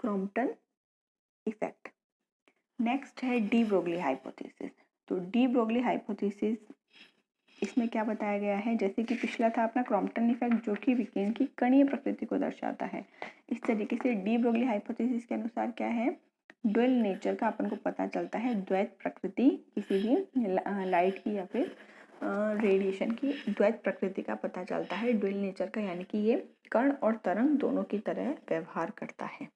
Crompton effect. Next है de Broglie hypothesis. तो de Broglie hypothesis इसमें क्या बताया गया है, जैसे कि पिछला था अपना क्रॉम्पटन इफेक्ट जो कि विकिरण की कणीय प्रकृति को दर्शाता है, इस तरीके से डी ब्रोगली हाइपोथेसिस के अनुसार क्या है, ड्यूअल नेचर का अपन को पता चलता है, द्वैत प्रकृति किसी भी लाइट की या फिर रेडिएशन की द्वैत प्रकृति का पता चलता है, ड्यूअल नेचर का, यानी कि ये कण और तरंग दोनों की तरह व्यवहार करता है।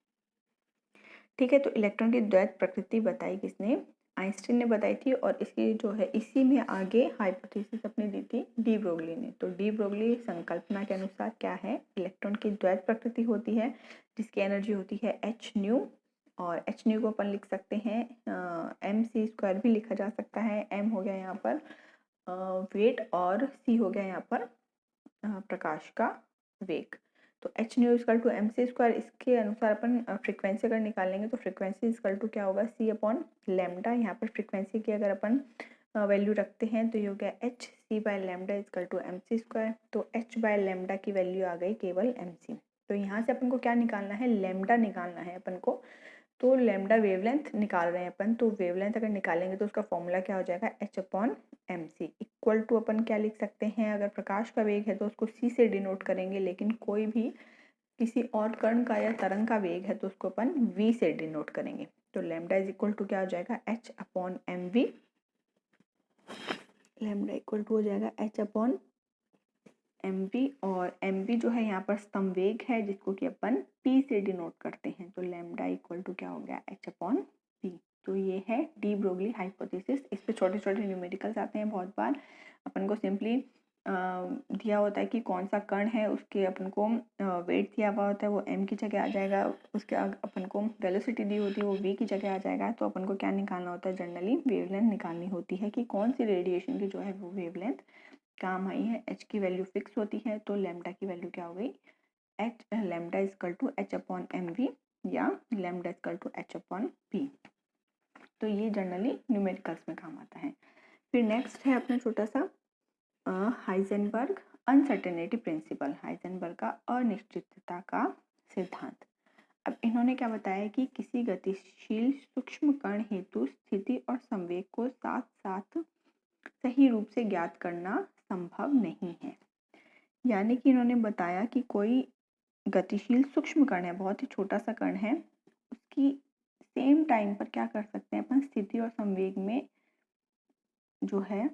ठीक है, तो इलेक्ट्रॉन की द्वैत प्रकृति बताई किसने, आइंस्टीन ने बताई थी, और इसकी जो है इसी में आगे हाइपोथेसिस अपनी दी थी डी ब्रोगली ने। तो डी ब्रोगली संकल्पना के अनुसार क्या है, इलेक्ट्रॉन की द्वैत प्रकृति होती है जिसकी एनर्जी होती है एच न्यू, और एच न्यू को अपन लिख सकते हैं एम सी स्क्वायर भी लिखा जा सकता है। एम हो गया यहाँ पर वेट और सी हो गया यहाँ पर प्रकाश का वेग। तो H nu equal to M C square, इसके अनुसार अपन फ्रीक्वेंसी अगर निकालेंगे तो फ्रीक्वेंसी इक्वल टू क्या होगा, सी अपॉन लैम्डा। यहाँ पर फ्रीक्वेंसी की अगर अपन वैल्यू रखते हैं तो ये हो गया H C by lambda equal to M C square. तो एच बाय लैम्डा की वैल्यू आ गई केवल एम सी। तो यहाँ से अपन को क्या निकालना है, लैम्डा निकालना है अपन को। तो लैम्डा वेवलेंथ निकाल रहे हैं अपन, तो वेवलेंथ अगर निकालेंगे तो उसका फॉर्मूला क्या हो जाएगा, H upon M C equal to अपन क्या लिख सकते हैं, अगर प्रकाश का वेग है तो उसको सी से डिनोट करेंगे, लेकिन कोई भी किसी और कण का या तरंग का वेग है तो उसको अपन वी से डिनोट करेंगे। तो लैम्डा इज इक्वल टू क्या हो जाएगा, H upon M V. Lambda equal to हो जाएगा एच अपॉन एम वी, और एम वी जो है यहाँ पर संवेग है जिसको कि अपन पी से डिनोट करते हैं। तो लैम्डा इक्वल टू क्या हो गया, एच अपॉन पी। तो ये है डी ब्रोगली हाइपोथेसिस। इस पे छोटे छोटे न्यूमेरिकल्स आते हैं बहुत बार। अपन को सिंपली दिया होता है कि कौन सा कण है, उसके अपन को वेट दिया हुआ होता है, वो एम की जगह आ जाएगा, उसके अपन को वेलोसिटी दी होती है वो वी की जगह आ जाएगा। तो अपन को क्या निकालना होता है, जनरली वेवलेंथ निकालनी होती है कि कौन सी रेडिएशन की जो है वो वेवलेंथ काम आई है। एच की वैल्यू फिक्स होती है, तो लैम्डा की वैल्यू क्या हो गई, H lambda equal to H upon M V या lambda equal to H upon P. तो ये जनरली न्यूमेरिकल्स में काम आता है। फिर नेक्स्ट है अपना छोटा सा हाइजेनबर्ग अनसर्टेनिटी प्रिंसिपल, हाइजेनबर्ग का अनिश्चितता का सिद्धांत। अब इन्होंने क्या बताया कि किसी गतिशील सूक्ष्म कण हेतु स्थिति और संवेग को साथ साथ सही रूप से ज्ञात करना संभव नहीं है। यानी कि इन्होंने बताया कि कोई गतिशील सूक्ष्म कण है, बहुत ही छोटा सा कण है, उसकी सेम टाइम पर क्या कर सकते हैं अपन, स्थिति और संवेग में जो है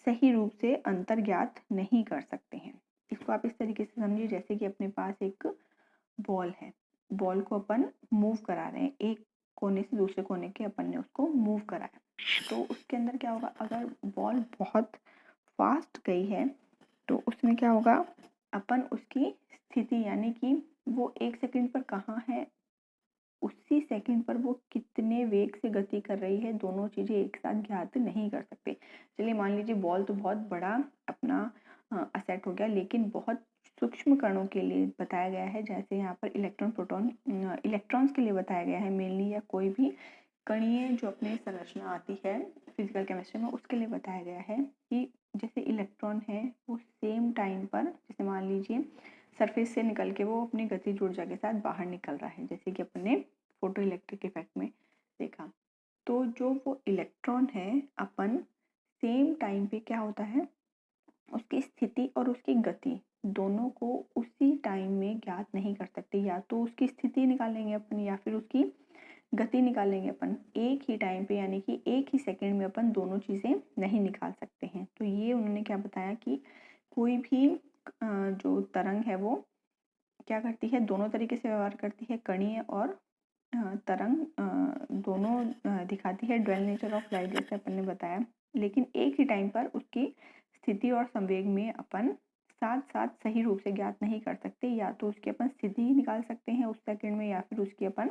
सही रूप से अंतर ज्ञात नहीं कर सकते हैं। इसको आप इस तरीके से समझिए, जैसे कि अपने पास एक बॉल है, बॉल को अपन मूव करा रहे हैं, एक कोने से दूसरे कोने के अपन ने उसको मूव कराया, तो उसके अंदर क्या होगा, अगर बॉल बहुत फास्ट गई है तो उसमें क्या होगा, अपन उसकी स्थिति यानी कि वो एक सेकंड पर कहाँ है, उसी सेकंड पर वो कितने वेग से गति कर रही है, दोनों चीज़ें एक साथ ज्ञात नहीं कर सकते। चलिए मान लीजिए बॉल तो बहुत बड़ा अपना असेट हो गया, लेकिन बहुत सूक्ष्म कणों के लिए बताया गया है, जैसे यहाँ पर इलेक्ट्रॉन प्रोटॉन इलेक्ट्रॉन्स के लिए बताया गया है मेनली, या कोई भी कणीय जो अपनी संरचना आती है फिजिकल केमिस्ट्री में उसके लिए बताया गया है कि जैसे इलेक्ट्रॉन है वो सेम टाइम पर, जैसे मान लीजिए सरफेस से निकल के वो अपनी गतिज ऊर्जा के साथ बाहर निकल रहा है, जैसे कि अपने फोटो इलेक्ट्रिक इफेक्ट में देखा। तो जो वो इलेक्ट्रॉन है अपन सेम टाइम पे क्या होता है, उसकी स्थिति और उसकी गति दोनों को उसी टाइम में ज्ञात नहीं कर सकते। या तो उसकी स्थिति निकालेंगे अपन या फिर उसकी गति निकालेंगे अपन एक ही टाइम पे, यानी कि एक ही सेकंड में अपन दोनों चीज़ें नहीं निकाल सकते हैं। तो ये उन्होंने क्या बताया कि कोई भी जो तरंग है वो क्या करती है, दोनों तरीके से व्यवहार करती है, कणीय और तरंग दोनों दिखाती है ड्वेल नेचर ऑफ लाइट, जैसे अपन ने बताया, लेकिन एक ही टाइम पर उसकी स्थिति और संवेग में अपन साथ साथ सही रूप से ज्ञात नहीं कर सकते। या तो उसकी अपन स्थिति ही निकाल सकते हैं उस सेकंड में, या फिर उसकी अपन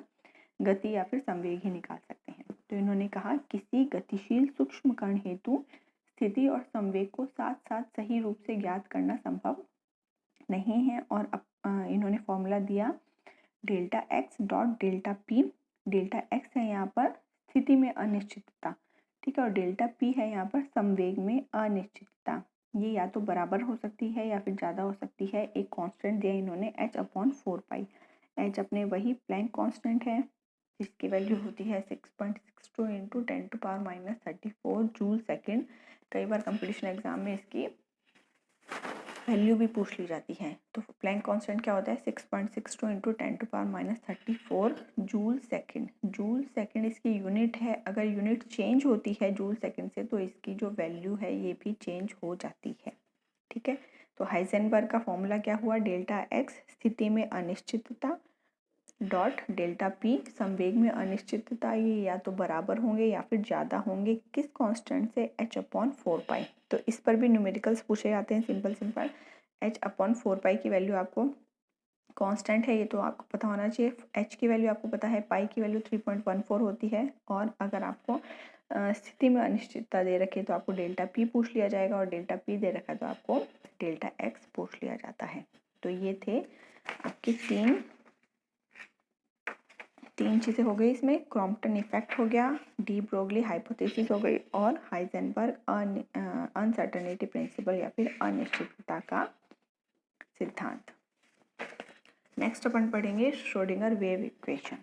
गति या फिर संवेग ही निकाल सकते हैं। तो इन्होंने कहा किसी गतिशील सूक्ष्म कण हेतु स्थिति और संवेग को साथ साथ सही रूप से ज्ञात करना संभव नहीं है। और इन्होंने फॉर्मूला दिया delta x dot delta P. Delta x है यहाँ पर स्थिति में अनिश्चितता, ठीक है, और डेल्टा पी है यहाँ पर संवेग में अनिश्चितता। ये या तो बराबर हो सकती है या फिर ज़्यादा हो सकती है। एक कांस्टेंट दिया इन्होंने एच अपॉन 4 पाई। एच अपने वही प्लैंक कांस्टेंट है जिसकी वैल्यू होती है 6.62 इंटू 10⁻34 जूल सेकेंड। कई बार कंपटीशन एग्जाम में इसकी वैल्यू भी पूछ ली जाती है। तो प्लैंक कांस्टेंट क्या होता है 6.62 into 10⁻34 joule second. Joule second इसकी यूनिट है। अगर यूनिट चेंज होती है जूल सेकेंड से तो इसकी जो वैल्यू है ये भी चेंज हो जाती है। ठीक है, तो हाइजेनबर्ग का फॉर्मूला क्या हुआ, डेल्टा एक्स स्थिति में अनिश्चितता डॉट डेल्टा पी संवेग में अनिश्चितता, ये या तो बराबर होंगे या फिर ज़्यादा होंगे किस कांस्टेंट से, h/4 पाई। तो इस पर भी न्यूमेरिकल्स पूछे जाते हैं। सिंपल h/4 पाई की वैल्यू आपको कांस्टेंट है, ये तो आपको पता होना चाहिए। h की वैल्यू आपको पता है, पाई की वैल्यू 3.14 होती है। और अगर आपको स्थिति में अनिश्चितता दे रखी है तो आपको डेल्टा पी पूछ लिया जाएगा, और डेल्टा पी दे रखा है तो आपको डेल्टा एक्स पूछ लिया जाता है। तो ये थे आपकी तीन चीज़ें हो गई इसमें। क्रॉम्पटन इफेक्ट हो गया, डी ब्रोगली हाइपोथेसिस हो गई, और हाइजेनबर्ग अनसर्टेनिटी प्रिंसिपल या फिर अनिश्चितता का सिद्धांत। नेक्स्ट अपन पढ़ेंगे श्रोडिंगर वेव इक्वेशन।